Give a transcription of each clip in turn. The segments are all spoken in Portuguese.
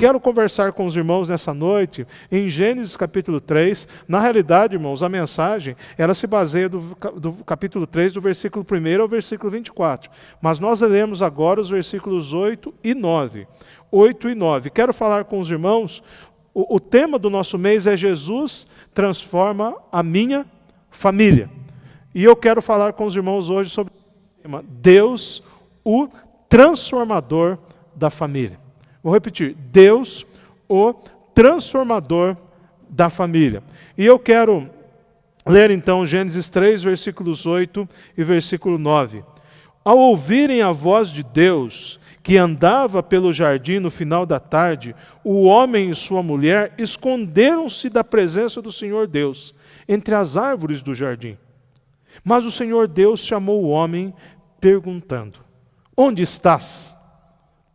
quero conversar com os irmãos nessa noite em Gênesis capítulo 3. Na realidade, irmãos, a mensagem, ela se baseia do capítulo 3, do versículo 1 ao versículo 24. Mas nós leremos agora os versículos 8 e 9. 8 e 9. Quero falar com os irmãos, o tema do nosso mês é Jesus transforma a minha família. E eu quero falar com os irmãos hoje sobre o tema Deus, o transformador da família. Vou repetir, Deus, o transformador da família. E eu quero ler então Gênesis 3, versículos 8 e versículo 9. Ao ouvirem a voz de Deus, que andava pelo jardim no final da tarde, o homem e sua mulher esconderam-se da presença do Senhor Deus, entre as árvores do jardim. Mas o Senhor Deus chamou o homem, perguntando: onde estás?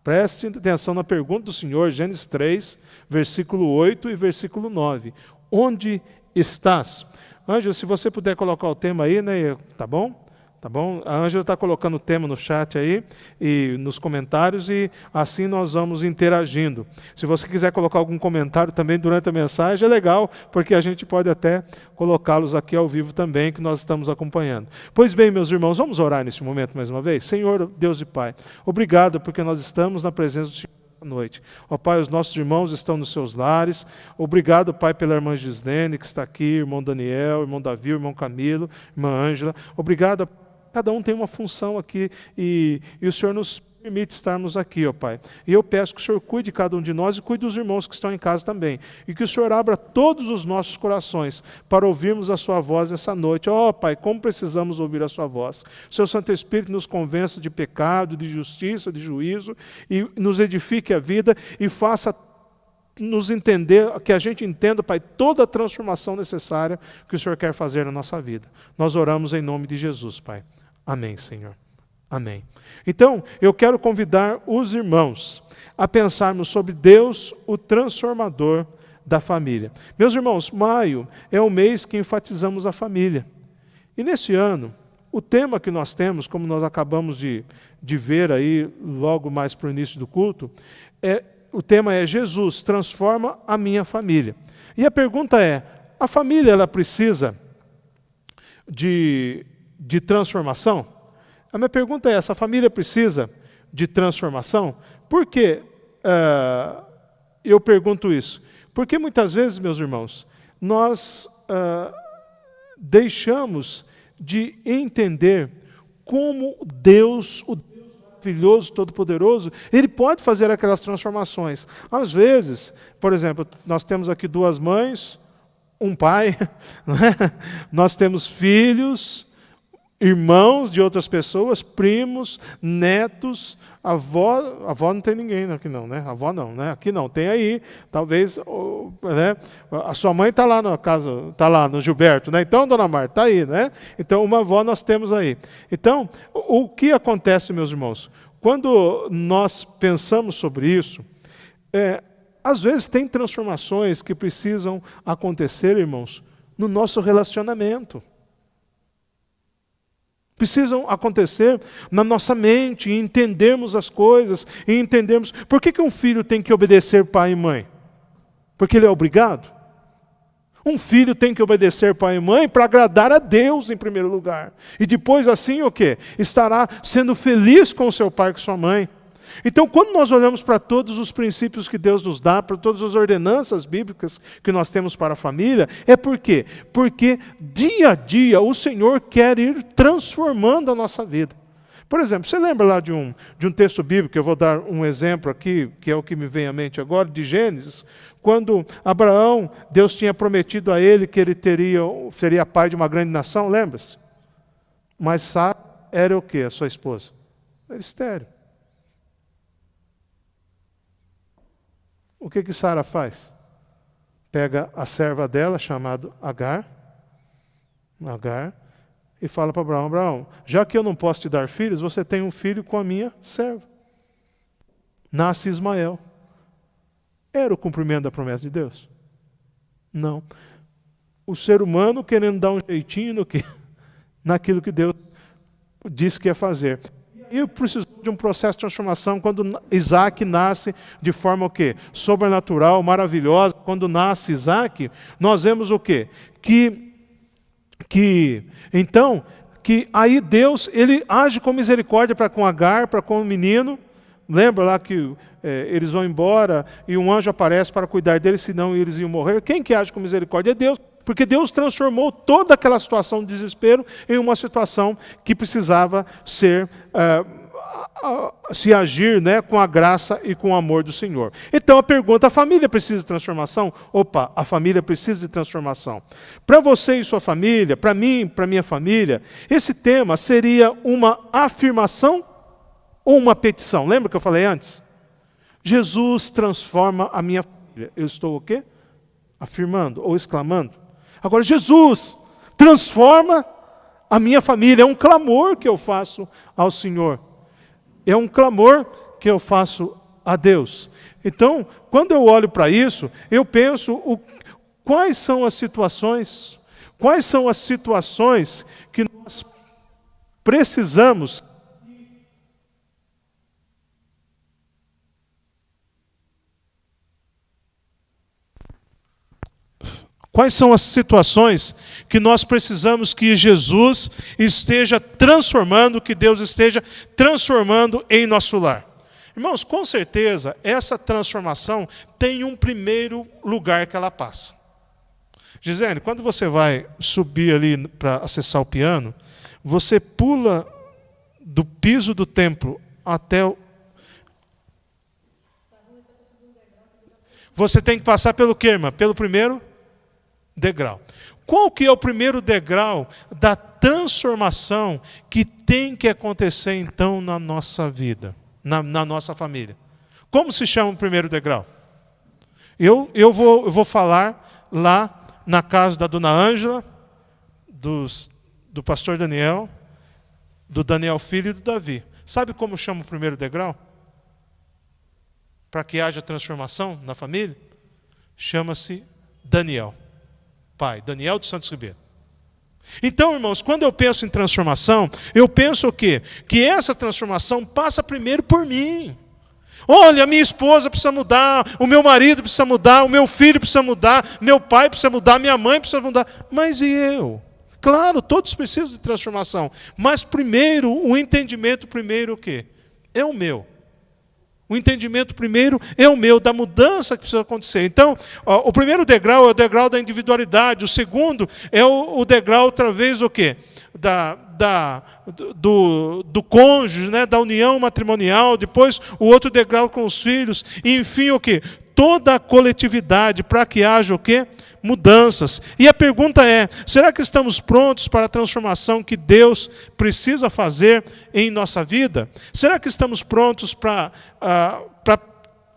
Preste atenção na pergunta do Senhor, Gênesis 3, versículo 8 e versículo 9. Onde estás? Ângela, se você puder colocar o tema aí, né? Tá bom? Tá bom? A Ângela está colocando o tema no chat aí, e nos comentários, e assim nós vamos interagindo. Se você quiser colocar algum comentário também durante a mensagem, é legal, porque a gente pode até colocá-los aqui ao vivo também, que nós estamos acompanhando. Pois bem, meus irmãos, vamos orar nesse momento mais uma vez? Senhor, Deus e Pai, obrigado porque nós estamos na presença do Senhor noite. Ó Pai, os nossos irmãos estão nos seus lares. Obrigado, Pai, pela irmã Gislene, que está aqui, irmão Daniel, irmão Davi, irmão Camilo, irmã Ângela. Obrigado. Cada um tem uma função aqui e o Senhor nos permite estarmos aqui, ó Pai. E eu peço que o Senhor cuide de cada um de nós e cuide dos irmãos que estão em casa também. E que o Senhor abra todos os nossos corações para ouvirmos a sua voz essa noite. Ó Pai, como precisamos ouvir a sua voz. O Seu Santo Espírito nos convença de pecado, de justiça, de juízo, e nos edifique a vida e faça nos entender, que a gente entenda, Pai, toda a transformação necessária que o Senhor quer fazer na nossa vida. Nós oramos em nome de Jesus, Pai. Amém, Senhor. Amém. Então, eu quero convidar os irmãos a pensarmos sobre Deus, o transformador da família. Meus irmãos, maio é o mês que enfatizamos a família. E nesse ano, o tema que nós temos, como nós acabamos de ver aí, logo mais para o início do culto, o tema é Jesus transforma a minha família. E a pergunta é, a família ela precisa de transformação? A minha pergunta é essa, a família precisa de transformação? Por que eu pergunto isso? Porque muitas vezes, meus irmãos, nós deixamos de entender como Deus, o Deus maravilhoso, todo-poderoso, Ele pode fazer aquelas transformações. Às vezes, por exemplo, nós temos aqui duas mães, um pai, né? Nós temos filhos, irmãos de outras pessoas, primos, netos, avó não tem ninguém aqui não, né? Avó não, né? Aqui não, tem aí, talvez, né? A sua mãe está lá na casa, está lá no Gilberto, né? Então, dona Marta, está aí, né? Então, uma avó nós temos aí. Então, o que acontece, meus irmãos? Quando nós pensamos sobre isso, às vezes tem transformações que precisam acontecer, irmãos, no nosso relacionamento. Precisam acontecer na nossa mente, e entendermos as coisas, e entendermos... Por que um filho tem que obedecer pai e mãe? Porque ele é obrigado? Um filho tem que obedecer pai e mãe para agradar a Deus em primeiro lugar. E depois assim o quê? Estará sendo feliz com seu pai e com sua mãe. Então, quando nós olhamos para todos os princípios que Deus nos dá, para todas as ordenanças bíblicas que nós temos para a família, é por quê? Porque dia a dia o Senhor quer ir transformando a nossa vida. Por exemplo, você lembra lá de um texto bíblico, eu vou dar um exemplo aqui, que é o que me vem à mente agora, de Gênesis, quando Abraão, Deus tinha prometido a ele que ele seria pai de uma grande nação, lembra-se? Mas Sara era o quê, a sua esposa? Era estéril. O que Sara faz? Pega a serva dela, chamada Agar, e fala para Abraão, Abraão, já que eu não posso te dar filhos, você tem um filho com a minha serva. Nasce Ismael. Era o cumprimento da promessa de Deus? Não. O ser humano querendo dar um jeitinho naquilo que Deus disse que ia fazer. E aí precisou de um processo de transformação. Quando Isaac nasce de forma o quê? Sobrenatural, maravilhosa. Quando nasce Isaac, nós vemos o quê? Então, que aí Deus, ele age com misericórdia para com Agar, para com o menino. Lembra lá que eles vão embora e um anjo aparece para cuidar deles, senão eles iam morrer. Quem que age com misericórdia? É Deus. Porque Deus transformou toda aquela situação de desespero em uma situação que precisava se agir, né, com a graça e com o amor do Senhor. Então a pergunta, a família precisa de transformação? Opa, a família precisa de transformação. Para você e sua família, para mim, para minha família, esse tema seria uma afirmação ou uma petição? Lembra que eu falei antes? Jesus transforma a minha família. Eu estou o quê? Afirmando ou exclamando. Agora, Jesus transforma a minha família. É um clamor que eu faço ao Senhor. É um clamor que eu faço a Deus. Então, quando eu olho para isso, eu penso quais são as situações que nós precisamos. Quais são as situações que nós precisamos que Jesus esteja transformando, que Deus esteja transformando em nosso lar? Irmãos, com certeza, essa transformação tem um primeiro lugar que ela passa. Gisele, quando você vai subir ali para acessar o piano, você pula do piso do templo até o... Você tem que passar pelo quê, irmã? Pelo primeiro degrau. Qual que é o primeiro degrau da transformação que tem que acontecer então na nossa vida, na nossa família? Como se chama o primeiro degrau? Eu vou falar lá na casa da dona Ângela, do pastor Daniel, do Daniel filho e do Davi. Sabe como chama o primeiro degrau? Para que haja transformação na família? Chama-se Daniel. Pai, Daniel dos Santos Ribeiro. Então, irmãos, quando eu penso em transformação, eu penso o quê? Que essa transformação passa primeiro por mim. Olha, a minha esposa precisa mudar, o meu marido precisa mudar, o meu filho precisa mudar, meu pai precisa mudar, minha mãe precisa mudar. Mas e eu? Claro, todos precisam de transformação. Mas primeiro, o entendimento primeiro o quê? É o meu. O entendimento primeiro é o meu, da mudança que precisa acontecer. Então, o primeiro degrau é o degrau da individualidade. O segundo é o degrau, outra vez, o quê? Do cônjuge, né? Da união matrimonial. Depois, o outro degrau com os filhos. E, enfim, o quê? Toda a coletividade para que haja o quê? Mudanças. E a pergunta é, será que estamos prontos para a transformação que Deus precisa fazer em nossa vida? Será que estamos prontos para a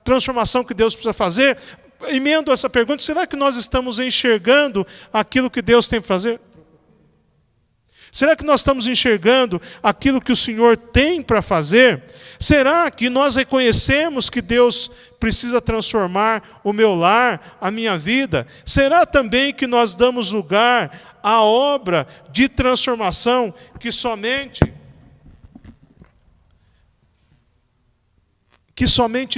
transformação que Deus precisa fazer? Emendo essa pergunta, será que nós estamos enxergando aquilo que Deus tem para fazer? Será que nós estamos enxergando aquilo que o Senhor tem para fazer? Será que nós reconhecemos que Deus precisa transformar o meu lar, a minha vida? Será também que nós damos lugar à obra de transformação que somente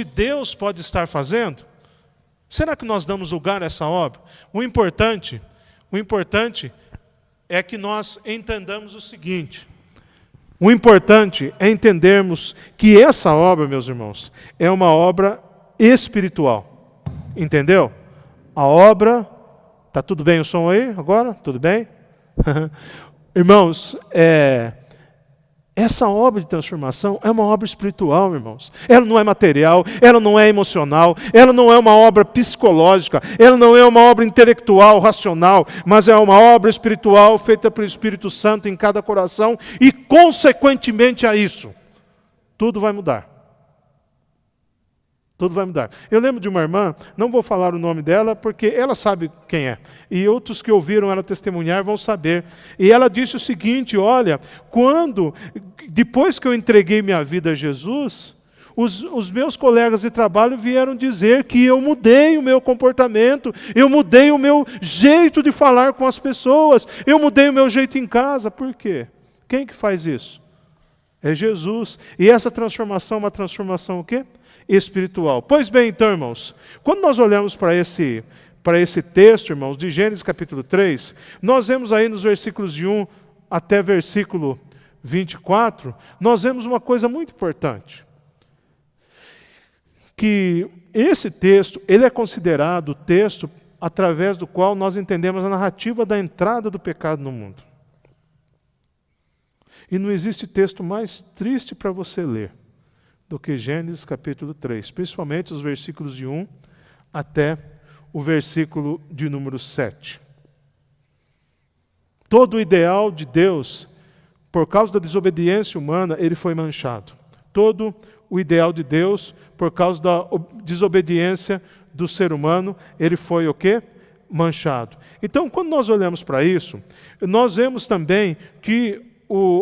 Deus pode estar fazendo? Será que nós damos lugar a essa obra? O importante é que nós entendamos o seguinte. O importante é entendermos que essa obra, meus irmãos, é uma obra espiritual. Entendeu? A obra... Está tudo bem o som aí agora? Tudo bem? Irmãos, essa obra de transformação é uma obra espiritual, irmãos. Ela não é material, ela não é emocional, ela não é uma obra psicológica, ela não é uma obra intelectual, racional, mas é uma obra espiritual feita pelo Espírito Santo em cada coração e, consequentemente a isso, tudo vai mudar. Tudo vai mudar. Eu lembro de uma irmã, não vou falar o nome dela, porque ela sabe quem é. E outros que ouviram ela testemunhar vão saber. E ela disse o seguinte, olha, depois que eu entreguei minha vida a Jesus, os meus colegas de trabalho vieram dizer que eu mudei o meu comportamento, eu mudei o meu jeito de falar com as pessoas, eu mudei o meu jeito em casa. Por quê? Quem que faz isso? É Jesus. E essa transformação é uma transformação o quê? Espiritual. Pois bem, então, irmãos, quando nós olhamos para esse texto, irmãos, de Gênesis capítulo 3, nós vemos aí nos versículos de 1 até versículo 24, nós vemos uma coisa muito importante. Que esse texto, ele é considerado o texto através do qual nós entendemos a narrativa da entrada do pecado no mundo. E não existe texto mais triste para você ler do que Gênesis capítulo 3, principalmente os versículos de 1 até o versículo de número 7. Todo o ideal de Deus, por causa da desobediência humana, ele foi manchado. Todo o ideal de Deus, por causa da desobediência do ser humano, ele foi o quê? Manchado. Então, quando nós olhamos para isso, nós vemos também que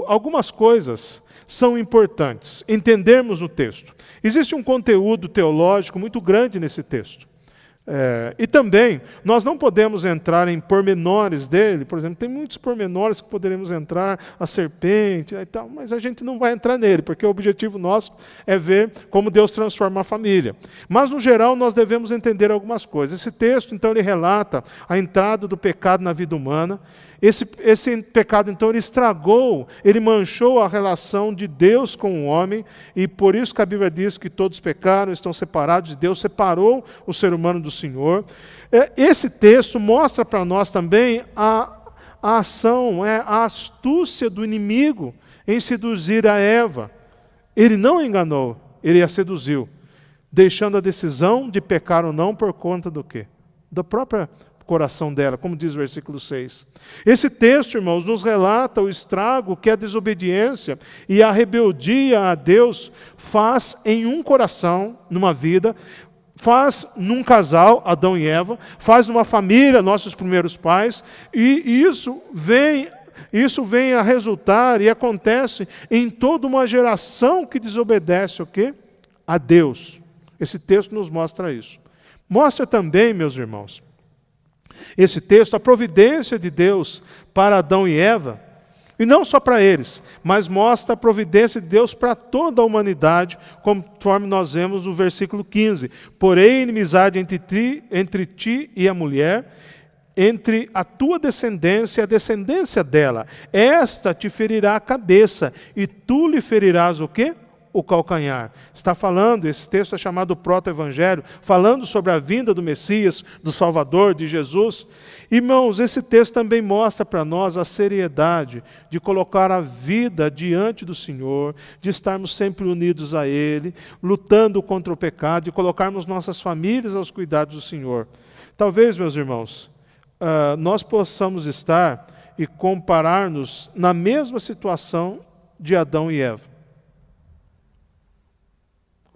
algumas coisas são importantes entendermos no texto. Existe um conteúdo teológico muito grande nesse texto. E também, nós não podemos entrar em pormenores dele. Por exemplo, tem muitos pormenores que poderíamos entrar, a serpente e tal, mas a gente não vai entrar nele, porque o objetivo nosso é ver como Deus transforma a família. Mas, no geral, nós devemos entender algumas coisas. Esse texto, então, ele relata a entrada do pecado na vida humana. Esse pecado, então, ele estragou, ele manchou a relação de Deus com o homem, e por isso que a Bíblia diz que todos pecaram, estão separados de Deus, separou o ser humano do Senhor. Esse texto mostra para nós também a ação, a astúcia do inimigo em seduzir a Eva. Ele não enganou, ele a seduziu, deixando a decisão de pecar ou não por conta do quê? Da própria coração dela, como diz o versículo 6. Esse texto, irmãos, nos relata o estrago que a desobediência e a rebeldia a Deus faz em um coração, numa vida, faz num casal, Adão e Eva, faz numa família, nossos primeiros pais, e isso vem a resultar e acontece em toda uma geração que desobedece o quê? A Deus. Esse texto nos mostra isso. Mostra também, meus irmãos, esse texto, a providência de Deus para Adão e Eva, e não só para eles, mas mostra a providência de Deus para toda a humanidade, conforme nós vemos no versículo 15. Porém, inimizade entre ti e a mulher, entre a tua descendência e a descendência dela. Esta te ferirá a cabeça, e tu lhe ferirás o quê? O calcanhar. Está falando, esse texto é chamado proto-evangelho, falando sobre a vinda do Messias, do Salvador, de Jesus. Irmãos, esse texto também mostra para nós a seriedade de colocar a vida diante do Senhor, de estarmos sempre unidos a Ele, lutando contra o pecado, de colocarmos nossas famílias aos cuidados do Senhor. Talvez, meus irmãos, nós possamos estar e comparar-nos na mesma situação de Adão e Eva.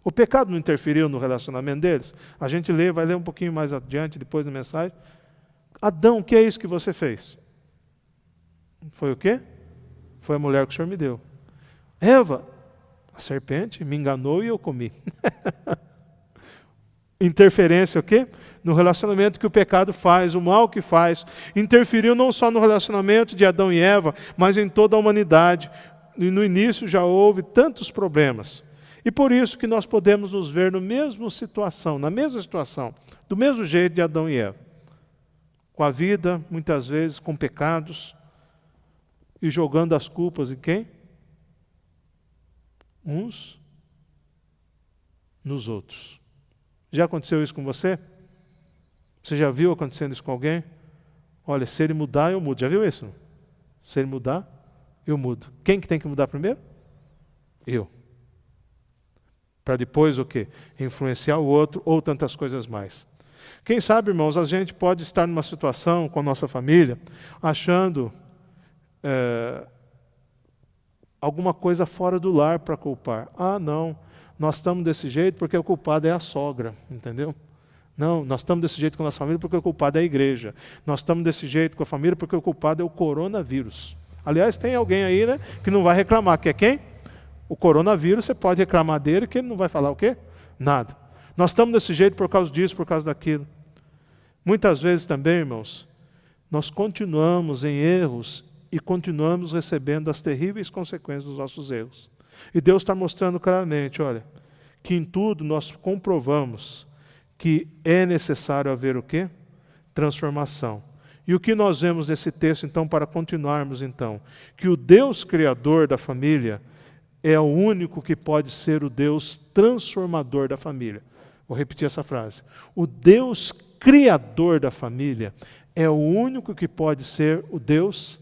O pecado não interferiu no relacionamento deles? A gente vai ler um pouquinho mais adiante, depois da mensagem. Adão, o que é isso que você fez? Foi o quê? Foi a mulher que o Senhor me deu. Eva, a serpente me enganou e eu comi. Interferência o quê? No relacionamento que o pecado faz, o mal que faz. Interferiu não só no relacionamento de Adão e Eva, mas em toda a humanidade. E no início já houve tantos problemas. E por isso que nós podemos nos ver na mesma situação, do mesmo jeito de Adão e Eva. Com a vida, muitas vezes, com pecados, e jogando as culpas em quem? Uns nos outros. Já aconteceu isso com você? Você já viu acontecendo isso com alguém? Olha, se ele mudar, eu mudo. Já viu isso? Se ele mudar, eu mudo. Quem que tem que mudar primeiro? Eu. Para depois o quê? Influenciar o outro ou tantas coisas mais. Quem sabe, irmãos, a gente pode estar numa situação com a nossa família, achando alguma coisa fora do lar para culpar. Ah, não, nós estamos desse jeito porque o culpado é a sogra, entendeu? Não, nós estamos desse jeito com a nossa família porque o culpado é a igreja. Nós estamos desse jeito com a família porque o culpado é o coronavírus. Aliás, tem alguém aí, né, que não vai reclamar, que é quem? O coronavírus, você pode reclamar dele, que ele não vai falar o quê? Nada. Nós estamos desse jeito por causa disso, por causa daquilo. Muitas vezes também, irmãos, nós continuamos em erros e continuamos recebendo as terríveis consequências dos nossos erros. E Deus está mostrando claramente, olha, que em tudo nós comprovamos que é necessário haver o quê? Transformação. E o que nós vemos nesse texto, então, para continuarmos, então? Que o Deus Criador da família é o único que pode ser o Deus transformador da família. Vou repetir essa frase. O Deus Criador da família é o único que pode ser o Deus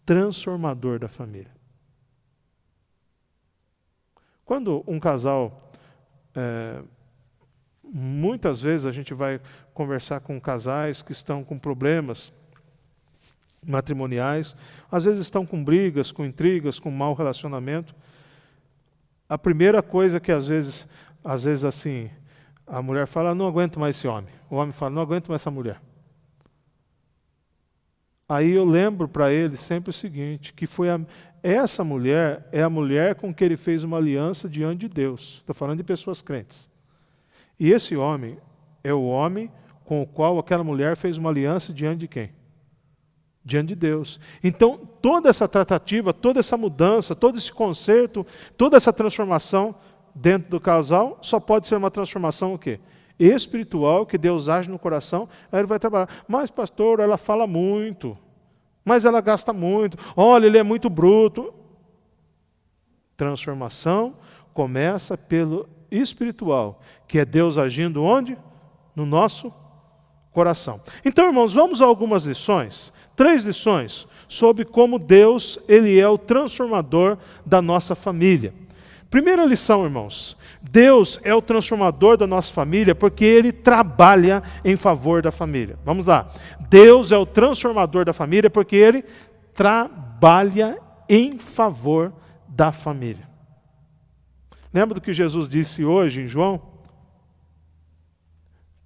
transformador da família. Quando um casal, muitas vezes a gente vai conversar com casais que estão com problemas matrimoniais, às vezes estão com brigas, com intrigas, com mau relacionamento. A primeira coisa que às vezes assim, a mulher fala, não aguento mais esse homem. O homem fala, não aguento mais essa mulher. Aí eu lembro para ele sempre o seguinte, que essa mulher é a mulher com que ele fez uma aliança diante de Deus. Estou falando de pessoas crentes. E esse homem é o homem com o qual aquela mulher fez uma aliança diante de quem? Diante de Deus. Então, toda essa tratativa, toda essa mudança, todo esse conserto, toda essa transformação dentro do casal, só pode ser uma transformação o quê? Espiritual, que Deus age no coração, aí ele vai trabalhar. Mas, pastor, ela fala muito. Mas ela gasta muito. Olha, ele é muito bruto. Transformação começa pelo espiritual, que é Deus agindo onde? No nosso coração. Então, irmãos, vamos a algumas lições, 3 lições, sobre como Deus, Ele é o transformador da nossa família. Primeira lição, irmãos, Deus é o transformador da nossa família porque Ele trabalha em favor da família. Vamos lá. Deus é o transformador da família porque Ele trabalha em favor da família. Lembra do que Jesus disse hoje em João?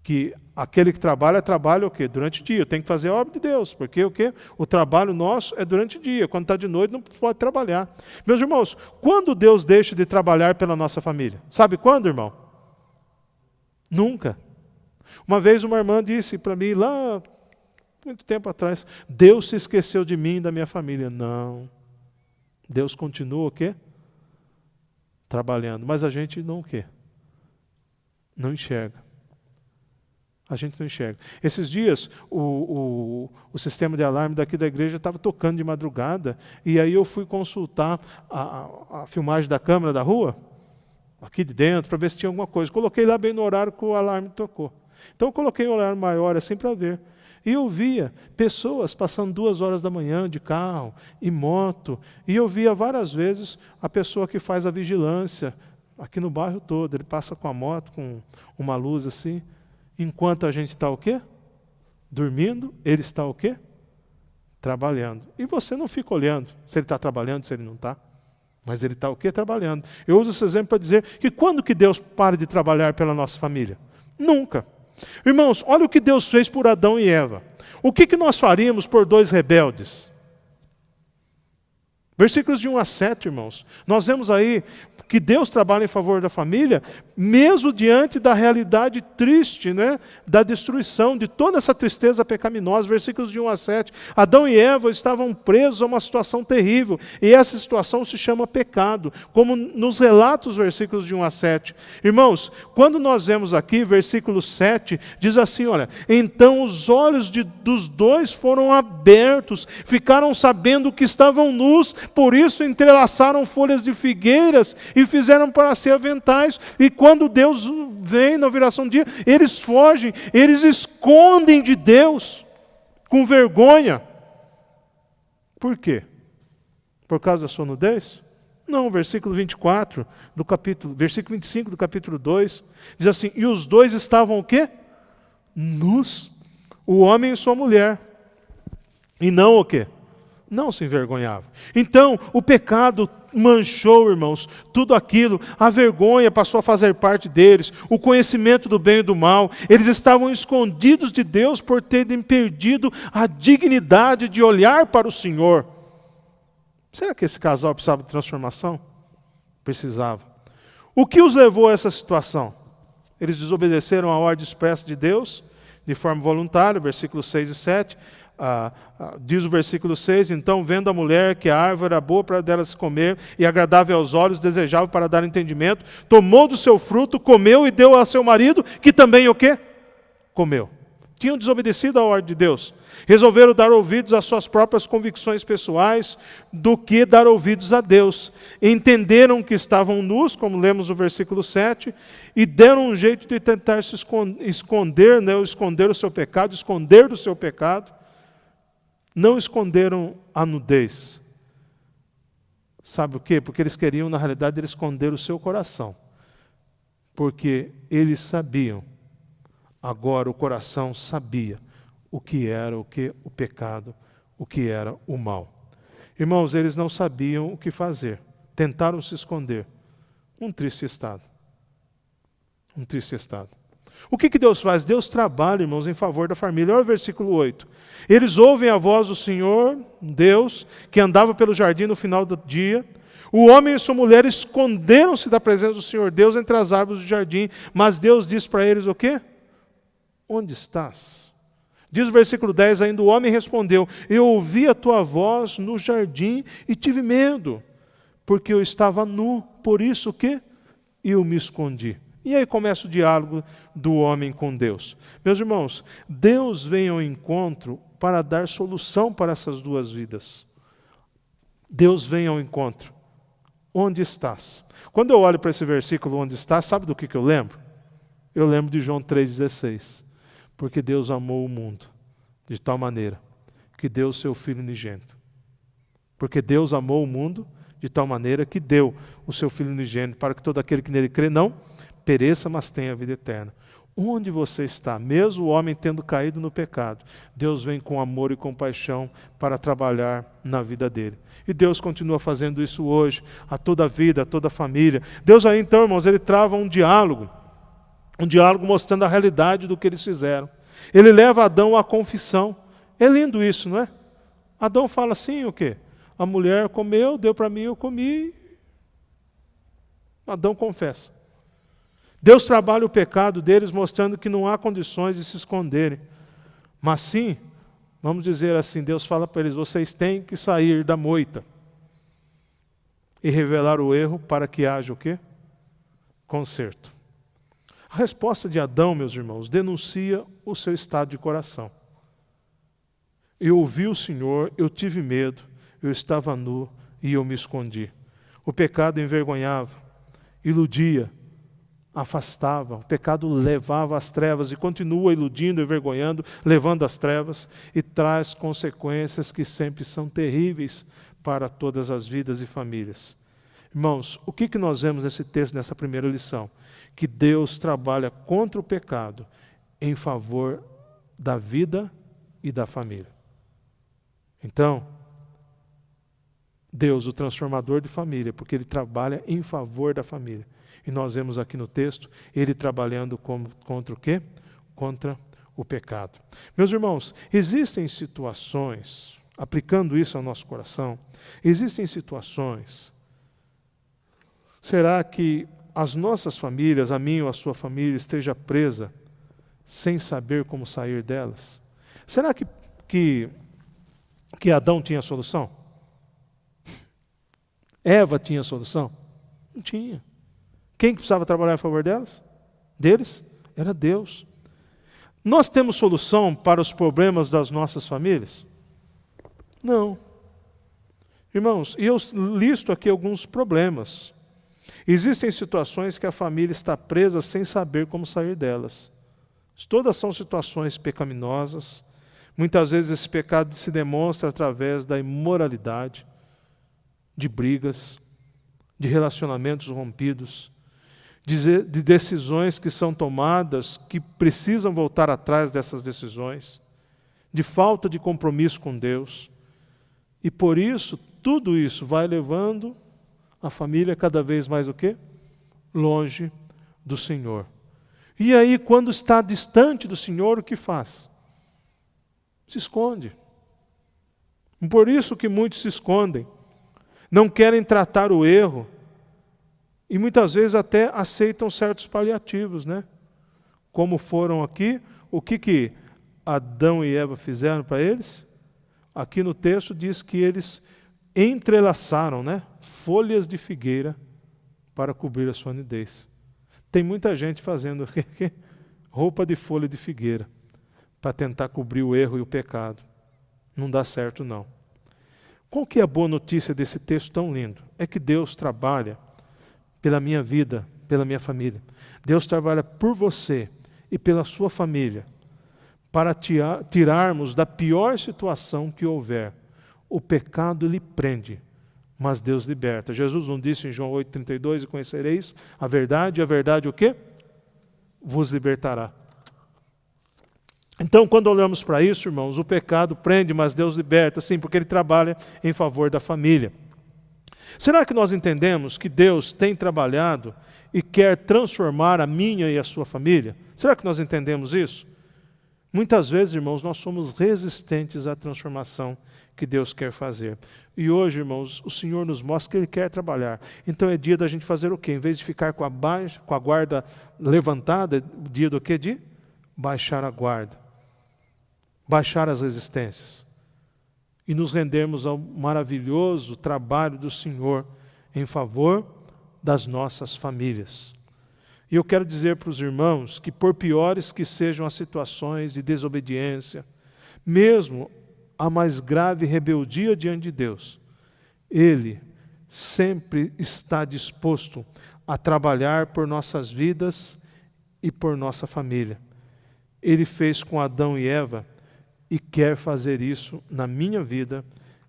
Que aquele que trabalha o quê? Durante o dia. Tem que fazer a obra de Deus. Porque o quê? O trabalho nosso é durante o dia. Quando está de noite não pode trabalhar. Meus irmãos, quando Deus deixa de trabalhar pela nossa família? Sabe quando, irmão? Nunca. Uma vez uma irmã disse para mim, lá, muito tempo atrás, Deus se esqueceu de mim e da minha família. Não. Deus continua o quê? Trabalhando. Mas a gente não o quê? Não enxerga. A gente não enxerga. Esses dias, o sistema de alarme daqui da igreja estava tocando de madrugada, e aí eu fui consultar a filmagem da câmera da rua, aqui de dentro, para ver se tinha alguma coisa. Coloquei lá bem no horário que o alarme tocou. Então eu coloquei um horário maior assim para ver. E eu via pessoas passando 2 horas da manhã de carro, e moto, e eu via várias vezes a pessoa que faz a vigilância, aqui no bairro todo, ele passa com a moto, com uma luz assim, enquanto a gente está o quê? Dormindo, ele está o quê? Trabalhando. E você não fica olhando se ele está trabalhando, se ele não está. Mas ele está o quê? Trabalhando. Eu uso esse exemplo para dizer que quando que Deus para de trabalhar pela nossa família? Nunca. Irmãos, olha o que Deus fez por Adão e Eva. O que nós faríamos por 2 rebeldes? Versículos de 1 a 7, irmãos. Nós vemos aí que Deus trabalha em favor da família, mesmo diante da realidade triste, né? Da destruição, de toda essa tristeza pecaminosa. Versículos de 1 a 7. Adão e Eva estavam presos a uma situação terrível, e essa situação se chama pecado, como nos relata os versículos de 1 a 7. Irmãos, quando nós vemos aqui, versículo 7, diz assim, olha, então os olhos dos 2 foram abertos, ficaram sabendo que estavam nus, por isso entrelaçaram folhas de figueiras e fizeram para si aventais. E quando Deus vem na viração do dia, eles fogem, eles escondem de Deus com vergonha. Por quê? Por causa da sua nudez? Não, versículo 24 do capítulo, versículo 25 do capítulo 2, diz assim, e os 2 estavam o quê? Nus, o homem e sua mulher. E não o quê? Não se envergonhava. Então, o pecado manchou, irmãos, tudo aquilo. A vergonha passou a fazer parte deles. O conhecimento do bem e do mal. Eles estavam escondidos de Deus por terem perdido a dignidade de olhar para o Senhor. Será que esse casal precisava de transformação? Precisava. O que os levou a essa situação? Eles desobedeceram a ordem expressa de Deus, de forma voluntária, versículos 6 e 7. diz o versículo 6, então vendo a mulher que a árvore era boa para dela se comer e agradável aos olhos, desejável para dar entendimento, tomou do seu fruto, comeu e deu a seu marido, que também o quê? Comeu. Tinham desobedecido à ordem de Deus. Resolveram dar ouvidos às suas próprias convicções pessoais do que dar ouvidos a Deus. Entenderam que estavam nus, como lemos no versículo 7, e deram um jeito de tentar se esconder, né, esconder o seu pecado, esconder do seu pecado. Não esconderam a nudez. Sabe o quê? Porque eles queriam, na realidade, esconder o seu coração. Porque eles sabiam. Agora o coração sabia o que era o pecado, o que era o mal. Irmãos, eles não sabiam o que fazer. Tentaram se esconder. Um triste estado. Um triste estado. O que Deus faz? Deus trabalha, irmãos, em favor da família. Olha o versículo 8. Eles ouvem a voz do Senhor, Deus, que andava pelo jardim no final do dia. O homem e sua mulher esconderam-se da presença do Senhor Deus entre as árvores do jardim. Mas Deus diz para eles o quê? Onde estás? Diz o versículo 10 ainda, o homem respondeu, eu ouvi a tua voz no jardim e tive medo, porque eu estava nu, por isso que eu me escondi. E aí começa o diálogo do homem com Deus. Meus irmãos, Deus vem ao encontro para dar solução para essas duas vidas. Deus vem ao encontro. Onde estás? Quando eu olho para esse versículo, onde estás, sabe do que eu lembro? Eu lembro de João 3,16. Porque Deus amou o mundo de tal maneira que deu o seu Filho unigênito. Porque Deus amou o mundo de tal maneira que deu o seu Filho unigênito para que todo aquele que nele crê não pereça, mas tenha a vida eterna. Onde você está? Mesmo o homem tendo caído no pecado, Deus vem com amor e compaixão para trabalhar na vida dele. E Deus continua fazendo isso hoje, a toda a vida, a toda a família. Deus aí então, irmãos, ele trava um diálogo mostrando a realidade do que eles fizeram. Ele leva Adão à confissão. É lindo isso, não é? Adão fala assim, o quê? A mulher comeu, deu para mim, eu comi. Adão confessa. Deus trabalha o pecado deles, mostrando que não há condições de se esconderem. Mas sim, vamos dizer assim, Deus fala para eles, vocês têm que sair da moita e revelar o erro para que haja o quê? Conserto. A resposta de Adão, meus irmãos, denuncia o seu estado de coração. Eu ouvi o Senhor, eu tive medo, eu estava nu e eu me escondi. O pecado envergonhava, iludia, afastava. O pecado levava às trevas e continua iludindo, envergonhando, levando às trevas e traz consequências que sempre são terríveis para todas as vidas e famílias. Irmãos, o que nós vemos nesse texto, nessa primeira lição? Que Deus trabalha contra o pecado em favor da vida e da família. Então, Deus, o transformador de família, porque Ele trabalha em favor da família. E nós vemos aqui no texto, Ele trabalhando contra o quê? Contra o pecado. Meus irmãos, existem situações, aplicando isso ao nosso coração, existem situações. Será que as nossas famílias, a minha ou a sua família, esteja presa sem saber como sair delas? Será que Adão tinha solução? Eva tinha solução? Não tinha. Quem precisava trabalhar a favor deles? Era Deus. Nós temos solução para os problemas das nossas famílias? Não. Irmãos, e eu listo aqui alguns problemas. Existem situações que a família está presa sem saber como sair delas. Todas são situações pecaminosas. Muitas vezes esse pecado se demonstra através da imoralidade, de brigas, de relacionamentos rompidos, de decisões que são tomadas, que precisam voltar atrás dessas decisões, de falta de compromisso com Deus. E por isso, tudo isso vai levando a família cada vez mais o quê? Longe do Senhor. E aí, quando está distante do Senhor, o que faz? Se esconde. Por isso que muitos se escondem. Não querem tratar o erro. E muitas vezes até aceitam certos paliativos, né? Como foram aqui, o que Adão e Eva fizeram para eles? Aqui no texto diz que eles entrelaçaram, né, folhas de figueira para cobrir a sua nudez. Tem muita gente fazendo roupa de folha de figueira para tentar cobrir o erro e o pecado. Não dá certo, não. Qual que é a boa notícia desse texto tão lindo? É que Deus trabalha pela minha vida, pela minha família. Deus trabalha por você e pela sua família para tirarmos da pior situação que houver. O pecado ele prende, mas Deus liberta. Jesus não disse em João 8,32, e conhecereis a verdade, e a verdade o quê? Vos libertará. Então, quando olhamos para isso, irmãos, o pecado prende, mas Deus liberta, sim, porque Ele trabalha em favor da família. Será que nós entendemos que Deus tem trabalhado e quer transformar a minha e a sua família? Será que nós entendemos isso? Muitas vezes, irmãos, nós somos resistentes à transformação que Deus quer fazer. E hoje, irmãos, o Senhor nos mostra que Ele quer trabalhar. Então é dia da gente fazer o quê? Em vez de ficar com a guarda levantada, é dia do quê? De baixar a guarda. Baixar as resistências. E nos rendermos ao maravilhoso trabalho do Senhor em favor das nossas famílias. E eu quero dizer para os irmãos que por piores que sejam as situações de desobediência, mesmo a mais grave rebeldia diante de Deus, Ele sempre está disposto a trabalhar por nossas vidas e por nossa família. Ele fez com Adão e Eva e quer fazer isso na minha vida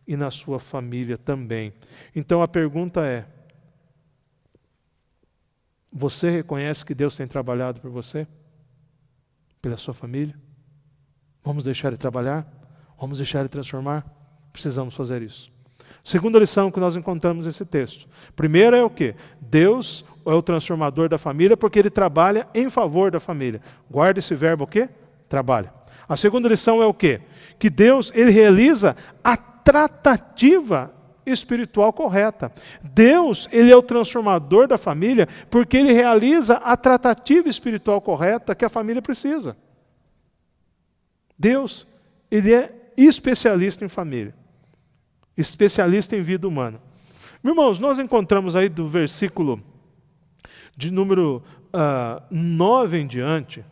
e na sua família também. Então a pergunta é: você reconhece que Deus tem trabalhado por você? Pela sua família? Vamos deixar Ele trabalhar? Vamos deixar Ele transformar? Precisamos fazer isso. Segunda lição que nós encontramos nesse texto. Primeira é o quê? Deus é o transformador da família porque Ele trabalha em favor da família. Guarda esse verbo o quê? Trabalha. A segunda lição é o quê? Que Deus, Ele realiza a tratativa espiritual correta. Deus, Ele é o transformador da família porque Ele realiza a tratativa espiritual correta que a família precisa. Deus, Ele é especialista em família. Especialista em vida humana. Irmãos, nós encontramos aí do versículo de número 9 em diante,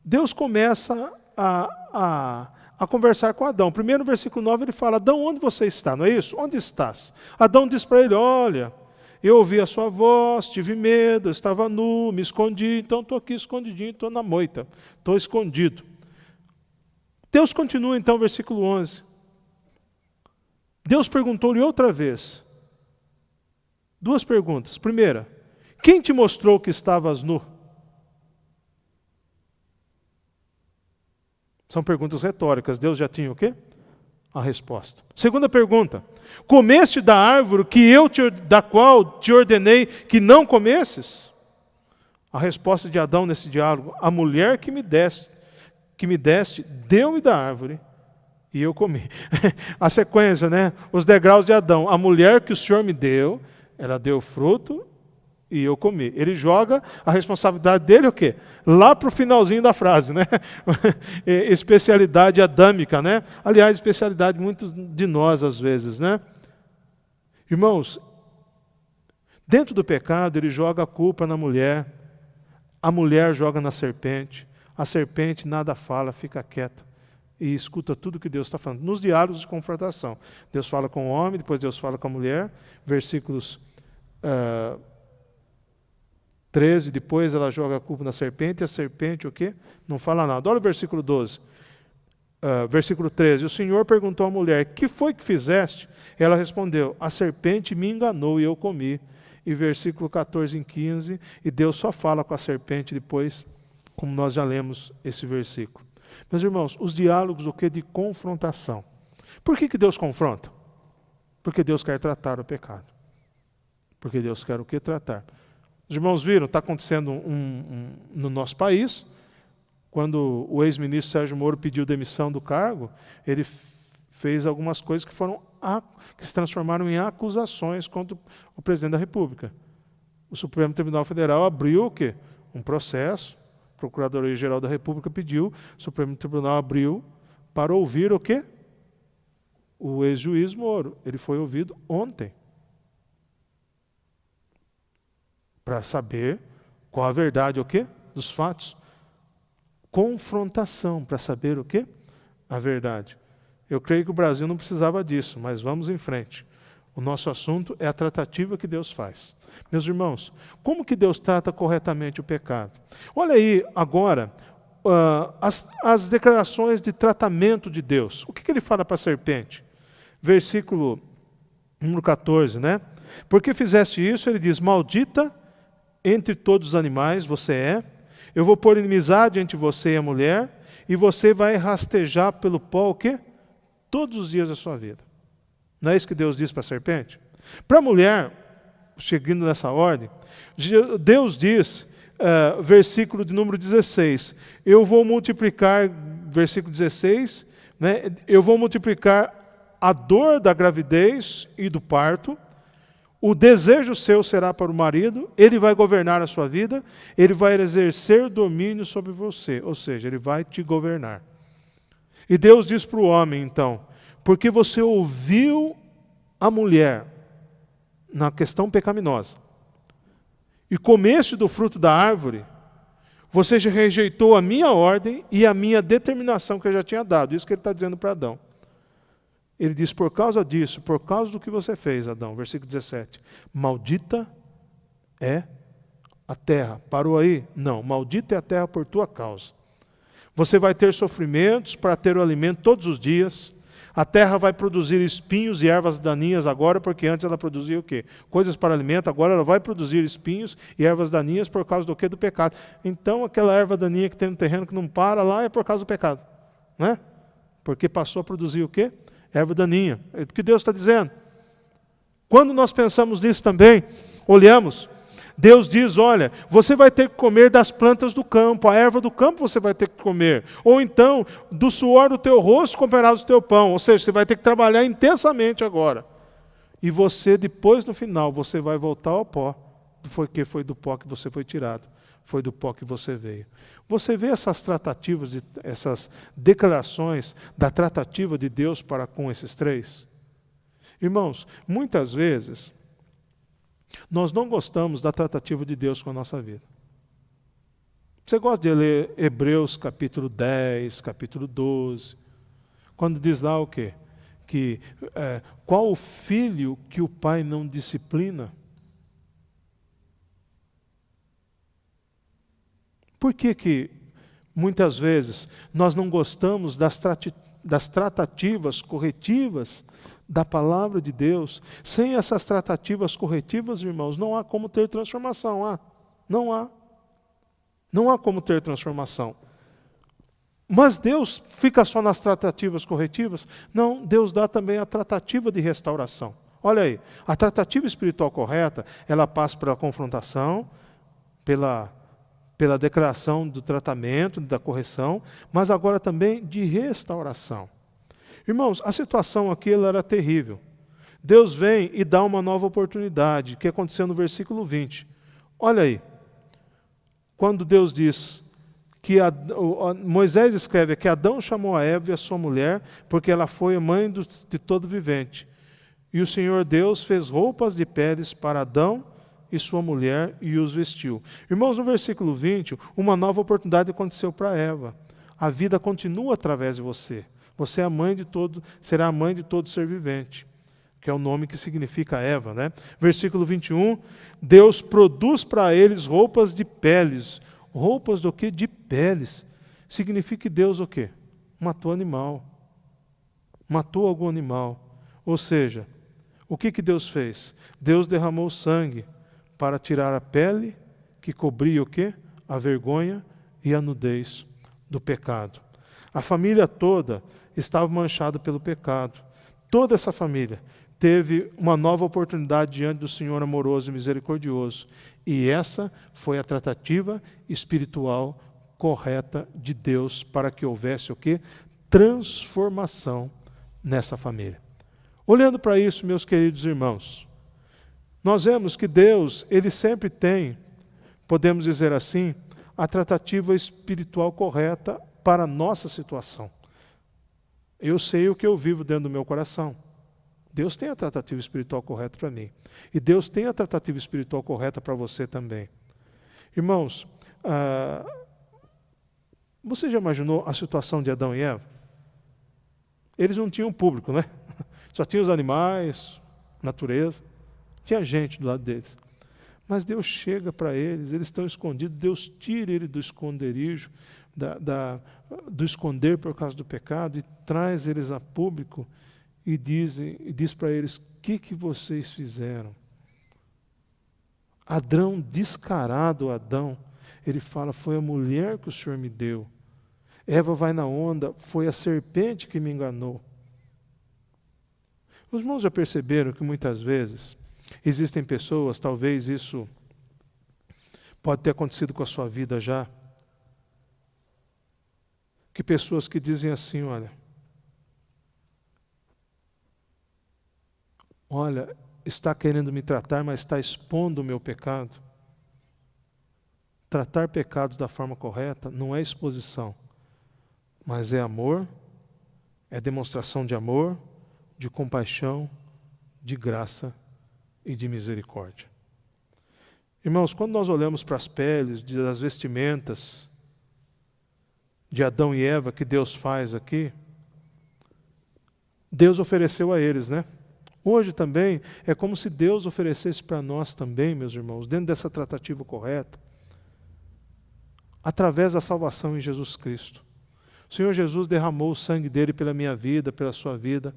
Deus começa a conversar com Adão. Primeiro no versículo 9 ele fala: Adão, onde você está? Não é isso? Onde estás? Adão diz para ele: olha, eu ouvi a sua voz, tive medo, estava nu, me escondi, então estou aqui escondidinho, estou na moita, estou escondido. Deus continua então, versículo 11. Deus perguntou-lhe outra vez. Duas perguntas. Primeira, quem te mostrou que estavas nu? São perguntas retóricas. Deus já tinha o quê? A resposta. Segunda pergunta, comeste da árvore da qual te ordenei que não comesses? A resposta de Adão nesse diálogo: a mulher que me deste, deu-me da árvore e eu comi. A sequência, né? Os degraus de Adão. A mulher que o Senhor me deu, ela deu fruto e eu comi. Ele joga a responsabilidade dele o quê? Lá para o finalzinho da frase, né? Especialidade adâmica, né? Aliás, especialidade muito de nós às vezes, né? Irmãos, dentro do pecado ele joga a culpa na mulher, a mulher joga na serpente, a serpente nada fala, fica quieta e escuta tudo que Deus está falando. Nos diálogos de confrontação, Deus fala com o homem, depois Deus fala com a mulher, versículos 13, depois ela joga a culpa na serpente, e a serpente o quê? Não fala nada. Olha o versículo 12. Versículo 13. O Senhor perguntou à mulher: que foi que fizeste? Ela respondeu: a serpente me enganou e eu comi. E versículo 14 e 15, e Deus só fala com a serpente depois, como nós já lemos esse versículo. Meus irmãos, os diálogos o quê? De confrontação. Por que Deus confronta? Porque Deus quer tratar o pecado. Porque Deus quer o quê? Tratar. Os irmãos viram, está acontecendo no nosso país, quando o ex-ministro Sérgio Moro pediu demissão do cargo, ele fez algumas coisas que se transformaram em acusações contra o presidente da República. O Supremo Tribunal Federal abriu o quê? Um processo, a Procuradoria-Geral da República pediu, o Supremo Tribunal abriu para ouvir o quê? o ex-juiz Moro, ele foi ouvido ontem. Para saber qual a verdade, o quê? Dos fatos. Confrontação, para saber o quê? A verdade. Eu creio que o Brasil não precisava disso, mas vamos em frente. O nosso assunto é a tratativa que Deus faz. Meus irmãos, como que Deus trata corretamente o pecado? Olha aí agora as declarações de tratamento de Deus. O que ele fala para a serpente? Versículo número 14, né? Porque fizeste isso, ele diz, maldita entre todos os animais você é, eu vou pôr inimizade entre você e a mulher, e você vai rastejar pelo pó o quê? Todos os dias da sua vida. Não é isso que Deus diz para a serpente? Para a mulher, seguindo nessa ordem, Deus diz, versículo de número 16, eu vou multiplicar, versículo 16, né, eu vou multiplicar a dor da gravidez e do parto, o desejo seu será para o marido, ele vai governar a sua vida, ele vai exercer domínio sobre você, ou seja, ele vai te governar. E Deus diz para o homem, então, porque você ouviu a mulher na questão pecaminosa e comeste do fruto da árvore, você já rejeitou a minha ordem e a minha determinação que eu já tinha dado. Isso que ele está dizendo para Adão. Ele diz, por causa disso, por causa do que você fez, Adão, versículo 17, maldita é a terra. Parou aí? Não, maldita é a terra por tua causa. Você vai ter sofrimentos para ter o alimento todos os dias. A terra vai produzir espinhos e ervas daninhas agora, porque antes ela produzia o quê? Coisas para alimento, agora ela vai produzir espinhos e ervas daninhas por causa do quê? Do pecado. Então aquela erva daninha que tem no terreno que não para lá é por causa do pecado. Né? Porque passou a produzir o quê? Erva daninha. É o que Deus está dizendo. Quando nós pensamos nisso também, olhamos, Deus diz, olha, você vai ter que comer das plantas do campo, a erva do campo você vai ter que comer. Ou então, do suor do teu rosto comerás o teu pão. Ou seja, você vai ter que trabalhar intensamente agora. E você, depois, no final, você vai voltar ao pó. Porque foi do pó que você foi tirado. Foi do pó que você veio. Você vê essas tratativas, essas declarações da tratativa de Deus para com esses três? Irmãos, muitas vezes, nós não gostamos da tratativa de Deus com a nossa vida. Você gosta de ler Hebreus capítulo 10, capítulo 12, quando diz lá o quê? Que qual o filho que o pai não disciplina? Por que muitas vezes nós não gostamos das tratativas corretivas da palavra de Deus? Sem essas tratativas corretivas, irmãos, não há como ter transformação. Não há. Não há como ter transformação. Mas Deus fica só nas tratativas corretivas? Não, Deus dá também a tratativa de restauração. Olha aí, a tratativa espiritual correta, ela passa pela confrontação, pela declaração do tratamento, da correção, mas agora também de restauração. Irmãos, a situação aqui ela era terrível. Deus vem e dá uma nova oportunidade, que aconteceu no versículo 20. Olha aí, quando Deus diz que Moisés escreve que Adão chamou a Eva e a sua mulher, porque ela foi a mãe de todo vivente. E o Senhor Deus fez roupas de peles para Adão e sua mulher e os vestiu. Irmãos, no versículo 20, uma nova oportunidade aconteceu para Eva. A vida continua através de você. Você é a mãe de todo, será a mãe de todo ser vivente, que é o nome que significa Eva, né? Versículo 21, Deus produz para eles roupas de peles. Roupas do quê? De peles. Significa que Deus o quê? Matou animal. Matou algum animal. Ou seja, o que Deus fez? Deus derramou sangue para tirar a pele que cobria o quê? A vergonha e a nudez do pecado. A família toda estava manchada pelo pecado. Toda essa família teve uma nova oportunidade diante do Senhor amoroso e misericordioso. E essa foi a tratativa espiritual correta de Deus para que houvesse o quê? Transformação nessa família. Olhando para isso, meus queridos irmãos, nós vemos que Deus, Ele sempre tem, podemos dizer assim, a tratativa espiritual correta para a nossa situação. Eu sei o que eu vivo dentro do meu coração. Deus tem a tratativa espiritual correta para mim. E Deus tem a tratativa espiritual correta para você também. Irmãos, você já imaginou a situação de Adão e Eva? Eles não tinham público, né? Só tinha os animais, natureza. Tinha gente do lado deles. Mas Deus chega para eles estão escondidos, Deus tira ele do esconderijo, do esconder por causa do pecado, e traz eles a público e diz para eles: o que vocês fizeram? Adão, descarado Adão, ele fala: foi a mulher que o Senhor me deu. Eva vai na onda: foi a serpente que me enganou. Os irmãos já perceberam que muitas vezes existem pessoas, talvez isso pode ter acontecido com a sua vida já, que pessoas que dizem assim: olha, está querendo me tratar, mas está expondo o meu pecado. Tratar pecados da forma correta não é exposição, mas é amor, é demonstração de amor, de compaixão, de graça e de misericórdia. Irmãos, quando nós olhamos para as peles, das vestimentas de Adão e Eva que Deus faz aqui, Deus ofereceu a eles, né? Hoje também é como se Deus oferecesse para nós também, meus irmãos, dentro dessa tratativa correta, através da salvação em Jesus Cristo. O Senhor Jesus derramou o sangue dele pela minha vida, pela sua vida,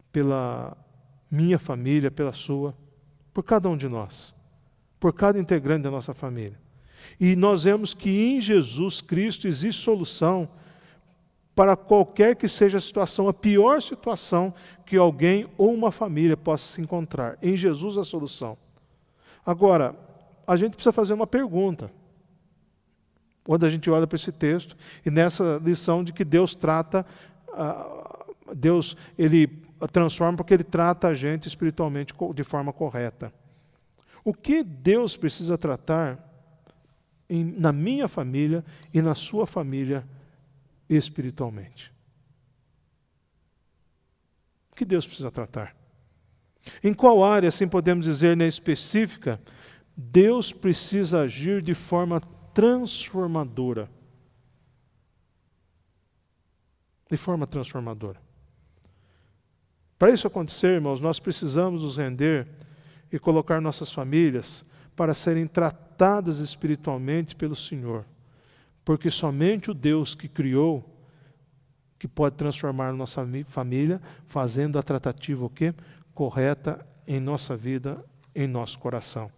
pela minha família, pela sua, por cada um de nós, por cada integrante da nossa família. E nós vemos que em Jesus Cristo existe solução para qualquer que seja a situação, a pior situação que alguém ou uma família possa se encontrar. Em Jesus a solução. Agora, a gente precisa fazer uma pergunta, quando a gente olha para esse texto, e nessa lição de que Deus trata, Deus, Ele transforma porque Ele trata a gente espiritualmente de forma correta. O que Deus precisa tratar na minha família e na sua família espiritualmente? O que Deus precisa tratar? Em qual área, assim podemos dizer, específica, Deus precisa agir de forma transformadora? De forma transformadora. Para isso acontecer, irmãos, nós precisamos nos render e colocar nossas famílias para serem tratadas espiritualmente pelo Senhor. Porque somente o Deus que criou, que pode transformar a nossa família, fazendo a tratativa o quê? Correta em nossa vida, em nosso coração.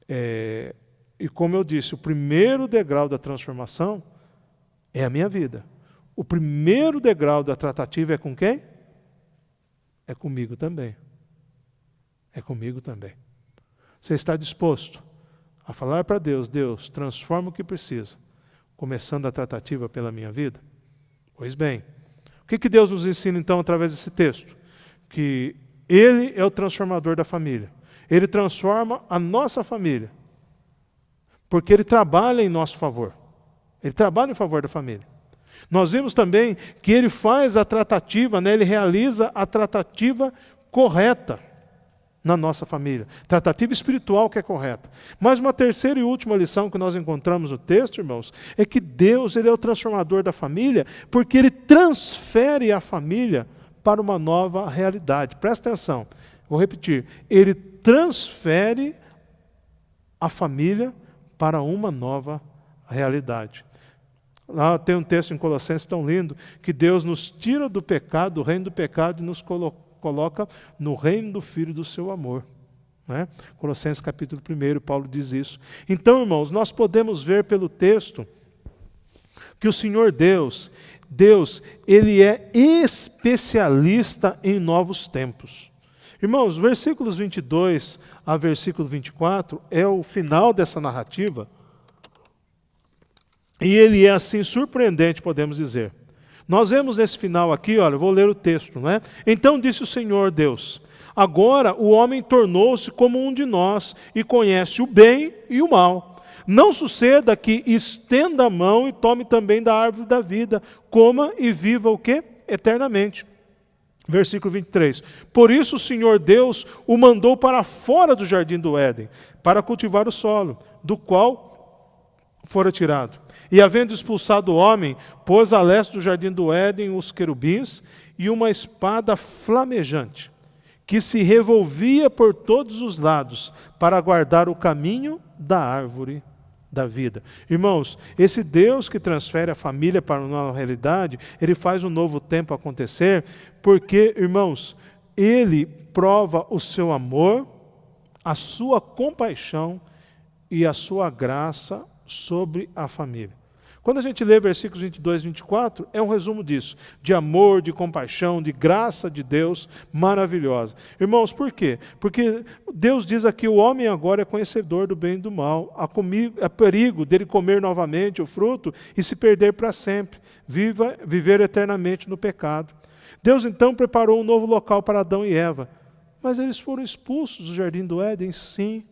E como eu disse, o primeiro degrau da transformação é a minha vida. O primeiro degrau da tratativa é com quem? É comigo também. É comigo também. Você está disposto a falar para Deus: Deus, transforma o que precisa, começando a tratativa pela minha vida? Pois bem, o que Deus nos ensina então através desse texto? Que Ele é o transformador da família. Ele transforma a nossa família, porque Ele trabalha em nosso favor. Ele trabalha em favor da família. Nós vimos também que Ele faz a tratativa, Ele realiza a tratativa correta na nossa família. Tratativa espiritual que é correta. Mas uma terceira e última lição que nós encontramos no texto, irmãos, é que Deus, Ele é o transformador da família, porque Ele transfere a família para uma nova realidade. Presta atenção, vou repetir. Ele transfere a família para uma nova realidade. Lá tem um texto em Colossenses tão lindo, que Deus nos tira do pecado, do reino do pecado, e nos coloca no reino do Filho do seu amor. Né? Colossenses capítulo 1, Paulo diz isso. Então, irmãos, nós podemos ver pelo texto que o Senhor Deus, Ele é especialista em novos tempos. Irmãos, versículos 22 a versículo 24 é o final dessa narrativa. E ele é assim surpreendente, podemos dizer. Nós vemos nesse final aqui, olha, eu vou ler o texto, né? Então disse o Senhor Deus: agora o homem tornou-se como um de nós e conhece o bem e o mal. Não suceda que estenda a mão e tome também da árvore da vida, coma e viva o quê? Eternamente. Versículo 23. Por isso o Senhor Deus o mandou para fora do jardim do Éden, para cultivar o solo, do qual fora tirado. E havendo expulsado o homem, pôs a leste do jardim do Éden os querubins e uma espada flamejante, que se revolvia por todos os lados, para guardar o caminho da árvore da vida. Irmãos, esse Deus que transfere a família para uma nova realidade, Ele faz um novo tempo acontecer, porque, irmãos, Ele prova o seu amor, a sua compaixão e a sua graça sobre a família. Quando a gente lê versículos 22 e 24, é um resumo disso, de amor, de compaixão, de graça de Deus maravilhosa. Irmãos, por quê? Porque Deus diz aqui, o homem agora é conhecedor do bem e do mal, há perigo dele comer novamente o fruto e se perder para sempre, viver eternamente no pecado. Deus então preparou um novo local para Adão e Eva, mas eles foram expulsos do jardim do Éden, sim,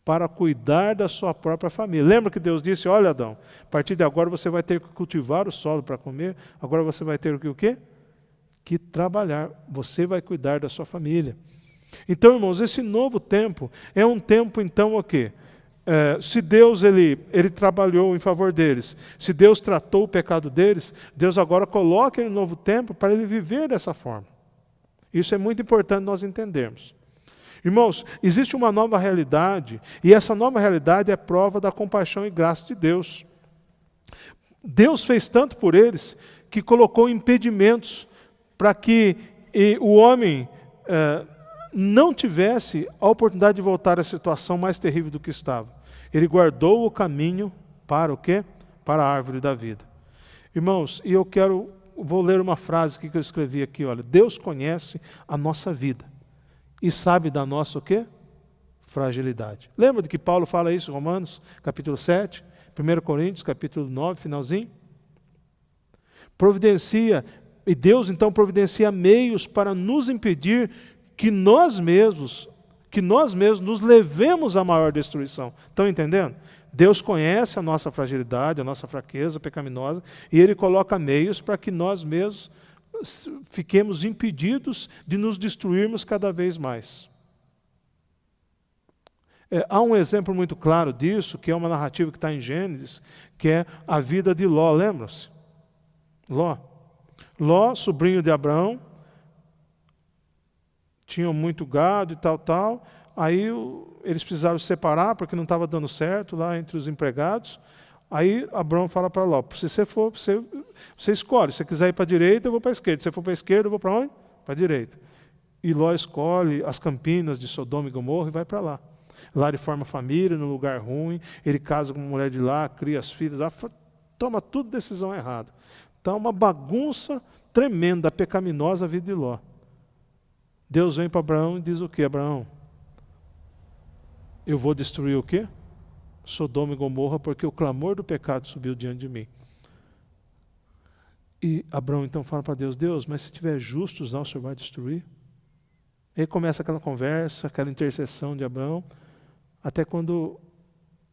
para cuidar da sua própria família. Lembra que Deus disse, olha Adão, a partir de agora você vai ter que cultivar o solo para comer, agora você vai ter o quê? Que trabalhar, você vai cuidar da sua família. Então, irmãos, esse novo tempo é um tempo, então, o quê? Se Deus ele trabalhou em favor deles, se Deus tratou o pecado deles, Deus agora coloca ele no novo tempo para ele viver dessa forma. Isso é muito importante nós entendermos. Irmãos, existe uma nova realidade, e essa nova realidade é prova da compaixão e graça de Deus. Deus fez tanto por eles, que colocou impedimentos para que o homem não tivesse a oportunidade de voltar à situação mais terrível do que estava. Ele guardou o caminho para o quê? Para a árvore da vida. Irmãos, e vou ler uma frase que eu escrevi aqui, olha, Deus conhece a nossa vida. E sabe da nossa o quê? Fragilidade. Lembra de que Paulo fala isso em Romanos, capítulo 7, 1 Coríntios, capítulo 9, finalzinho? E Deus então providencia meios para nos impedir que nós mesmos nos levemos à maior destruição. Estão entendendo? Deus conhece a nossa fragilidade, a nossa fraqueza pecaminosa, e Ele coloca meios para que nós mesmos fiquemos impedidos de nos destruirmos cada vez mais. Há um exemplo muito claro disso, que é uma narrativa que está em Gênesis, que é a vida de Ló, lembram-se? Ló, sobrinho de Abraão, tinham muito gado e tal, aí eles precisaram se separar, porque não estava dando certo lá entre os empregados. Aí Abraão fala para Ló, se você for, você escolhe, se você quiser ir para a direita, eu vou para a esquerda, se você for para a esquerda, eu vou para onde? Para a direita. E Ló escolhe as campinas de Sodoma e Gomorra e vai para lá. Lá ele forma família, num lugar ruim, ele casa com uma mulher de lá, cria as filhas, toma tudo decisão errada. Então uma bagunça tremenda, pecaminosa a vida de Ló. Deus vem para Abraão e diz o quê? Abraão, eu vou destruir o quê? Sodoma e Gomorra, porque o clamor do pecado subiu diante de mim. E Abraão então fala para Deus, Deus, mas se tiver justos, não, o Senhor vai destruir? E aí começa aquela conversa, aquela intercessão de Abraão, até quando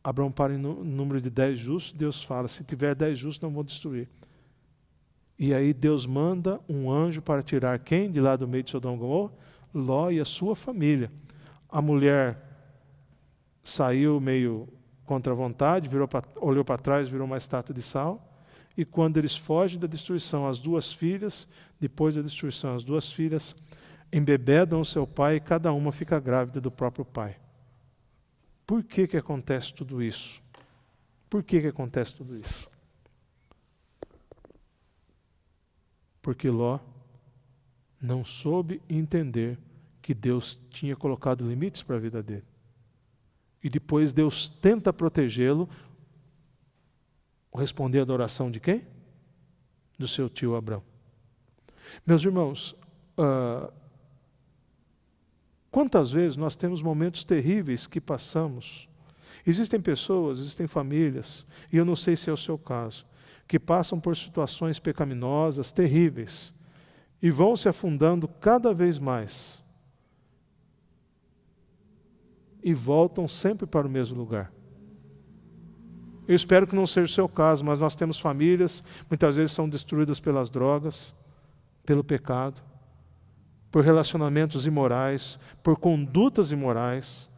Abraão para em número de 10 justos, Deus fala, se tiver 10 justos, não vou destruir. E aí Deus manda um anjo para tirar quem de lá do meio de Sodoma e Gomorra? Ló e a sua família. A mulher saiu meio contra a vontade, olhou para trás, virou uma estátua de sal, e quando eles fogem da destruição, as duas filhas, depois da destruição, as duas filhas embebedam o seu pai e cada uma fica grávida do próprio pai. Por que que acontece tudo isso? Por que que acontece tudo isso? Porque Ló não soube entender que Deus tinha colocado limites para a vida dele. E depois Deus tenta protegê-lo, respondendo à oração de quem? Do seu tio Abrão. Meus irmãos, quantas vezes nós temos momentos terríveis que passamos? Existem pessoas, existem famílias, e eu não sei se é o seu caso, que passam por situações pecaminosas, terríveis, e vão se afundando cada vez mais. E voltam sempre para o mesmo lugar. Eu espero que não seja o seu caso, mas nós temos famílias, muitas vezes são destruídas pelas drogas, pelo pecado, por relacionamentos imorais, por condutas imorais.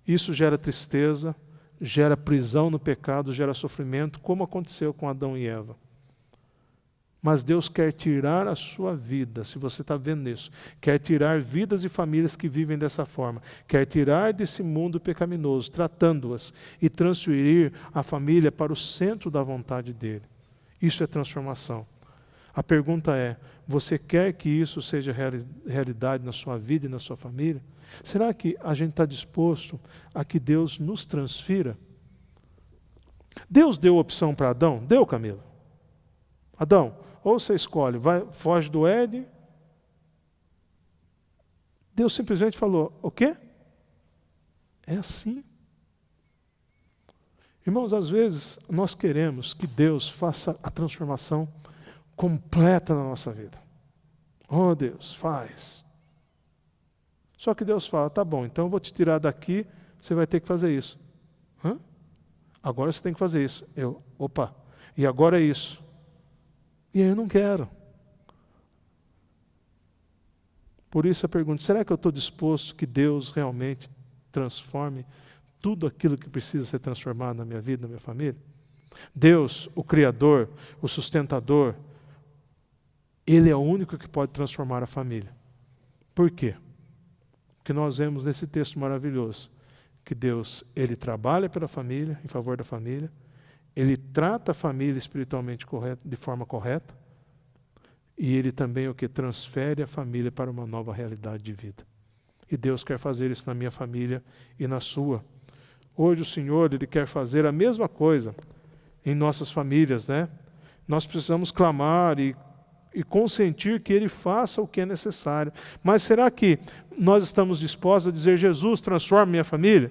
Isso gera tristeza, gera prisão no pecado, gera sofrimento, como aconteceu com Adão e Eva. Mas Deus quer tirar a sua vida, se você está vendo isso, quer tirar vidas e famílias que vivem dessa forma, quer tirar desse mundo pecaminoso, tratando-as e transferir a família para o centro da vontade dele. Isso é transformação. A pergunta é, você quer que isso seja realidade na sua vida e na sua família? Será que a gente está disposto a que Deus nos transfira? Deus deu opção para Adão? Deu, Camila? Adão, ou você escolhe, foge do Éden. Deus simplesmente falou, o quê? É assim. Irmãos, às vezes nós queremos que Deus faça a transformação completa na nossa vida. Oh Deus, faz. Só que Deus fala, tá bom, então eu vou te tirar daqui, você vai ter que fazer isso. Hã? Agora você tem que fazer isso. Opa, e agora é isso. E aí eu não quero. Por isso eu pergunto, será que eu estou disposto que Deus realmente transforme tudo aquilo que precisa ser transformado na minha vida, na minha família? Deus, o Criador, o sustentador, Ele é o único que pode transformar a família. Por quê? Porque nós vemos nesse texto maravilhoso que Deus, Ele trabalha pela família, em favor da família, Ele trata a família espiritualmente correta, de forma correta, e Ele também é o que transfere a família para uma nova realidade de vida. E Deus quer fazer isso na minha família e na sua. Hoje o Senhor, Ele quer fazer a mesma coisa em nossas famílias, né? Nós precisamos clamar e consentir que Ele faça o que é necessário. Mas será que nós estamos dispostos a dizer, Jesus, transforma minha família?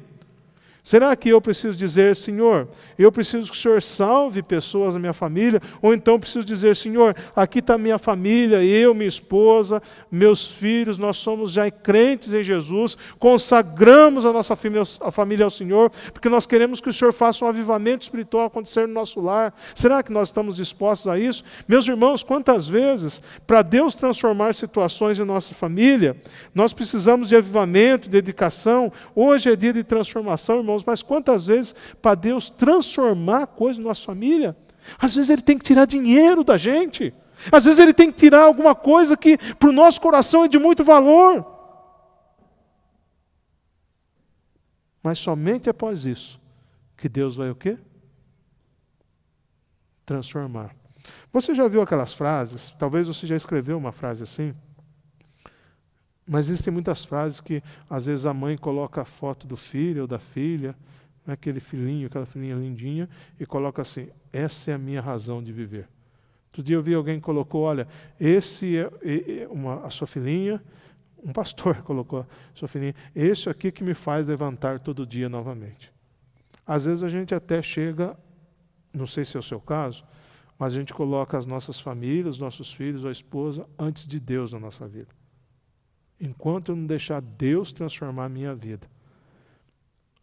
Será que eu preciso dizer, Senhor, eu preciso que o Senhor salve pessoas na minha família? Ou então preciso dizer, Senhor, aqui está minha família, eu, minha esposa, meus filhos, nós somos já crentes em Jesus, consagramos a nossa família ao Senhor, porque nós queremos que o Senhor faça um avivamento espiritual acontecer no nosso lar. Será que nós estamos dispostos a isso? Meus irmãos, quantas vezes, para Deus transformar situações em nossa família, nós precisamos de avivamento, de dedicação. Hoje é dia de transformação, irmãos, mas quantas vezes para Deus transformar coisas na nossa família, às vezes Ele tem que tirar dinheiro da gente, às vezes Ele tem que tirar alguma coisa que para o nosso coração é de muito valor. Mas somente após isso que Deus vai o quê? Transformar. Você já viu aquelas frases? Talvez você já escreveu uma frase assim. Mas existem muitas frases que, às vezes, a mãe coloca a foto do filho ou da filha, né, aquele filhinho, aquela filhinha lindinha, e coloca assim, essa é a minha razão de viver. Outro dia eu vi alguém que colocou, olha, a sua filhinha, um pastor colocou a sua filhinha, esse aqui que me faz levantar todo dia novamente. Às vezes a gente até chega, não sei se é o seu caso, mas a gente coloca as nossas famílias, os nossos filhos, a esposa, antes de Deus na nossa vida. Enquanto eu não deixar Deus transformar a minha vida,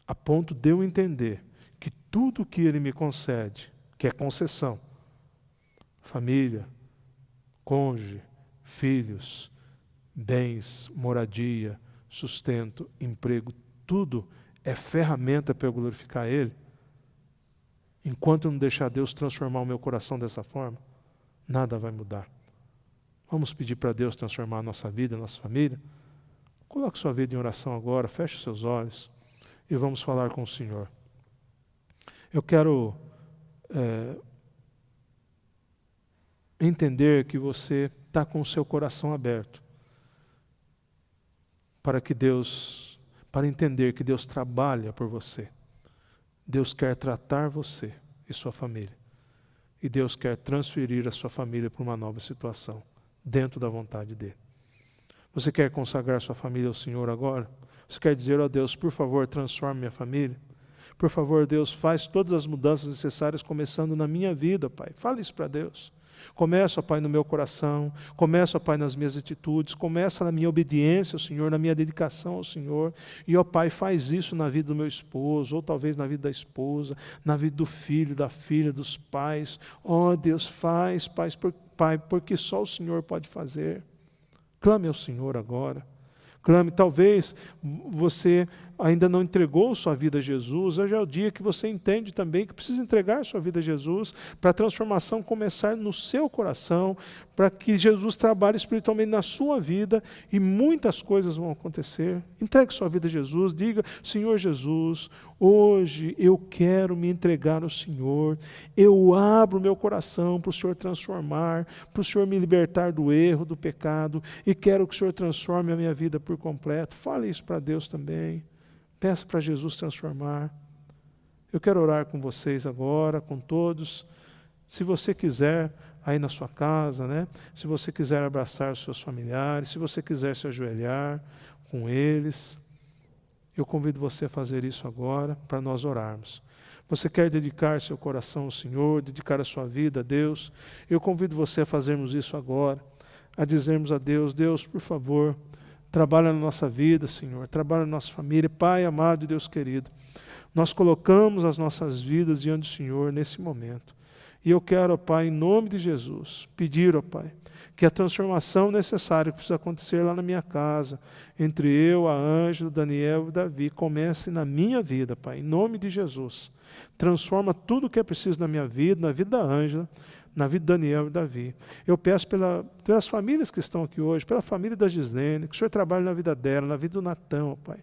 a ponto de eu entender que tudo que Ele me concede, que é concessão, família, cônjuge, filhos, bens, moradia, sustento, emprego, tudo é ferramenta para eu glorificar Ele. Enquanto eu não deixar Deus transformar o meu coração dessa forma, nada vai mudar. Vamos pedir para Deus transformar a nossa vida, a nossa família? Coloque sua vida em oração agora, feche os seus olhos e vamos falar com o Senhor. Eu quero entender que você está com o seu coração aberto para entender que Deus trabalha por você. Deus quer tratar você e sua família. E Deus quer transferir a sua família para uma nova situação, dentro da vontade dEle. Você quer consagrar sua família ao Senhor agora? Você quer dizer, ó Deus, por favor, transforme minha família? Por favor, Deus, faz todas as mudanças necessárias, começando na minha vida, Pai. Fale isso para Deus. Começa, ó Pai, no meu coração. Começa, ó Pai, nas minhas atitudes. Começa na minha obediência ao Senhor, na minha dedicação ao Senhor. E, ó Pai, faz isso na vida do meu esposo, ou talvez na vida da esposa, na vida do filho, da filha, dos pais. Ó Deus, faz, Pai, Pai, porque só o Senhor pode fazer. Clame ao Senhor agora. Clame, talvez você ainda não entregou sua vida a Jesus, hoje é o dia que você entende também que precisa entregar sua vida a Jesus, para a transformação começar no seu coração, para que Jesus trabalhe espiritualmente na sua vida e muitas coisas vão acontecer. Entregue sua vida a Jesus, diga: Senhor Jesus, hoje eu quero me entregar ao Senhor, eu abro meu coração para o Senhor transformar, para o Senhor me libertar do erro, do pecado, e quero que o Senhor transforme a minha vida por completo. Fale isso para Deus também. Peça para Jesus transformar. Eu quero orar com vocês agora, com todos. Se você quiser, aí na sua casa, né? Se você quiser abraçar os seus familiares, se você quiser se ajoelhar com eles, eu convido você a fazer isso agora, para nós orarmos. Você quer dedicar seu coração ao Senhor, dedicar a sua vida a Deus? Eu convido você a fazermos isso agora, a dizermos a Deus: Deus, por favor, trabalha na nossa vida, Senhor, trabalha na nossa família. Pai amado e Deus querido, nós colocamos as nossas vidas diante do Senhor nesse momento. E eu quero, ó Pai, em nome de Jesus, pedir, ó Pai, que a transformação necessária que precisa acontecer lá na minha casa, entre eu, a Ângela, o Daniel e o Davi, comece na minha vida, Pai, em nome de Jesus. Transforma tudo o que é preciso na minha vida, na vida da Ângela, na vida de Daniel e Davi. Eu peço pelas famílias que estão aqui hoje, pela família da Gislene, que o Senhor trabalhe na vida dela, na vida do Natão, ó Pai.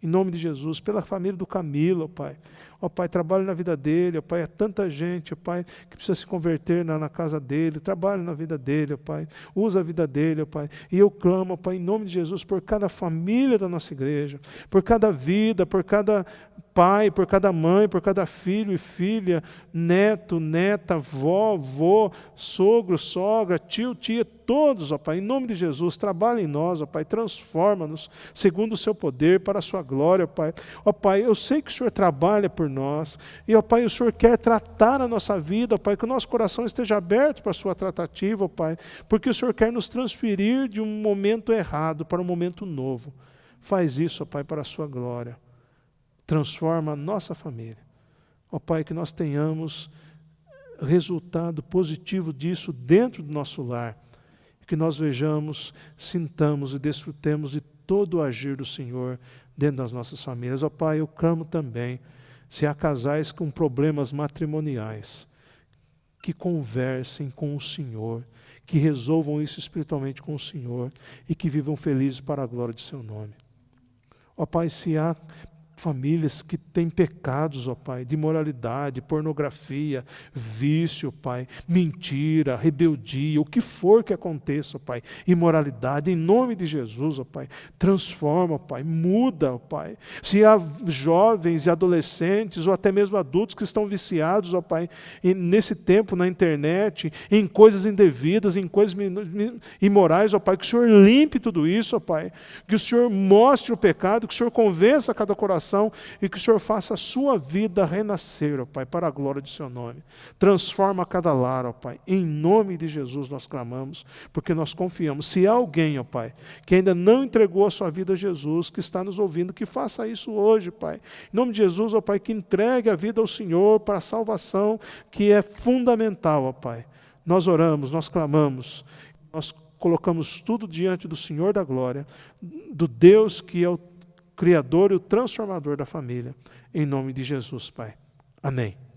Em nome de Jesus, pela família do Camilo, ó Pai. Ó Pai, trabalhe na vida dele, ó Pai. É tanta gente, ó Pai, que precisa se converter na casa dele. Trabalhe na vida dele, ó Pai. Usa a vida dele, ó Pai. E eu clamo, ó Pai, em nome de Jesus, por cada família da nossa igreja, por cada vida, por cada pai, por cada mãe, por cada filho e filha, neto, neta, vó, vô, sogro, sogra, tio, tia, todos, ó Pai, em nome de Jesus, trabalhe em nós, ó Pai, transforma-nos segundo o seu poder, para a sua glória, ó Pai. Ó Pai, eu sei que o Senhor trabalha por nós, e ó Pai, o Senhor quer tratar a nossa vida, ó Pai, que o nosso coração esteja aberto para a sua tratativa, ó Pai, porque o Senhor quer nos transferir de um momento errado para um momento novo. Faz isso, ó Pai, para a sua glória. Transforma a nossa família. Ó Pai, que nós tenhamos resultado positivo disso dentro do nosso lar. Que nós vejamos, sintamos e desfrutemos de todo o agir do Senhor dentro das nossas famílias. Ó Pai, eu clamo também, se há casais com problemas matrimoniais, que conversem com o Senhor, que resolvam isso espiritualmente com o Senhor e que vivam felizes para a glória de seu nome. Ó Pai, se há famílias que têm pecados, ó Pai, de imoralidade, pornografia, vício, Pai, mentira, rebeldia, o que for que aconteça, ó Pai, imoralidade, em nome de Jesus, ó Pai, transforma, ó Pai, muda, ó Pai. Se há jovens e adolescentes, ou até mesmo adultos que estão viciados, ó Pai, nesse tempo na internet, em coisas indevidas, em coisas imorais, ó Pai, que o Senhor limpe tudo isso, ó Pai, que o Senhor mostre o pecado, que o Senhor convença cada coração, e que o Senhor faça a sua vida renascer, ó Pai, para a glória de seu nome. Transforma cada lar, ó Pai. Em nome de Jesus nós clamamos, porque nós confiamos. Se há alguém, ó Pai, que ainda não entregou a sua vida a Jesus, que está nos ouvindo, que faça isso hoje, Pai. Em nome de Jesus, ó Pai, que entregue a vida ao Senhor para a salvação, que é fundamental, ó Pai. Nós oramos, nós clamamos, nós colocamos tudo diante do Senhor da glória, do Deus que é o Criador e o transformador da família, em nome de Jesus, Pai. Amém.